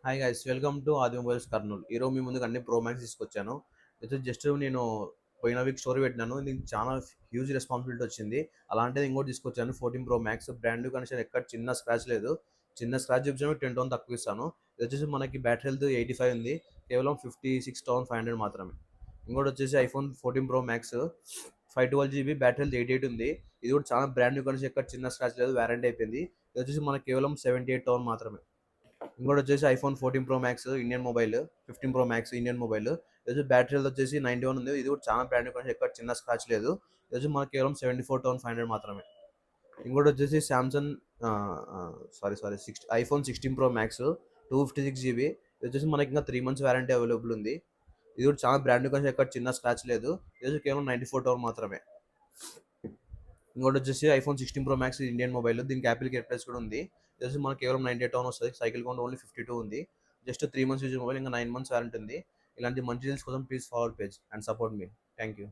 Hi guys, welcome to ఆది mobiles Kurnool. ఈరోజు మీ ముందుకు అన్ని ప్రో మ్యాక్స్ తీసుకొచ్చాను. అయితే జస్ట్ నేను పోయిన వీక్ స్టోరీ పెట్టినాను. దీనికి చాలా హ్యూజ్ రెస్పాన్సిబిలిటీ వచ్చింది. అలాంటిది ఇంకోటి తీసుకొచ్చాను, 14 pro max. Brand new condition, ఎక్కడ చిన్న స్క్రాచ్ లేదు. చిన్న స్క్రాచ్ చూపించాము, 10,000 తక్కువ ఇస్తాను. ఇది వచ్చేసి మనకి బ్యాటరీ హెల్త్ 85 ఉంది, కేవలం 56,500 మాత్రమే. ఇంకోటి వచ్చేసి iPhone 14 pro max, 512 GB, battery health 88 ఉంది. ఇది కూడా చాలా బ్రాండ్ న్యూ కండిషన్, ఎక్కడ చిన్న స్క్రాచ్ లేదు, వారంటీ అయిపోయింది. ఇది వచ్చేసి మనకి కేవలం 78,000 మాత్రమే. ఇంకోటి వచ్చేసి iPhone 14 pro max Indian mobile, 15 pro max Indian mobile. ఇది బ్యాటరీ హెల్త్ వచ్చేసి 91 ఉంది. ఇది కూడా చాలా బ్రాండ్ కొంచెం, ఎక్కడ చిన్న స్క్రాచ్ లేదు. ఇది వచ్చి మనకి కేవలం 74,500 మాత్రమే. ఇంకోటి వచ్చేసి Samsung, iPhone 16 pro max, 256 GB. ఇది వచ్చేసి మనకి ఇంకా 3 months వారంటీ అవైలబుల్ ఉంది. ఇది కూడా చాలా బ్రాండ్ కొంచెం, ఎక్కడ చిన్న స్క్రాచ్ లేదు. ఇది వచ్చి కేవలం 94,000 మాత్రమే. ఇంకోటి వచ్చేసి iPhone 16 pro max Indian mobile, దీనికి యాపిల్ కేర్ ప్లస్ కూడా ఉంది. ఇది వచ్చి మనకి కేవలం 98,000 వస్తుంది. సైకిల్ కౌంట్ ఓన్లీ 52 ఉంది. జస్ట్ 3 months యూజ్ మొబైల్, ఇంకా 9 months వారంటీ ఉంది. ఇలాంటి మంచి డీల్స్ కోసం please forward page and support me. Thank you.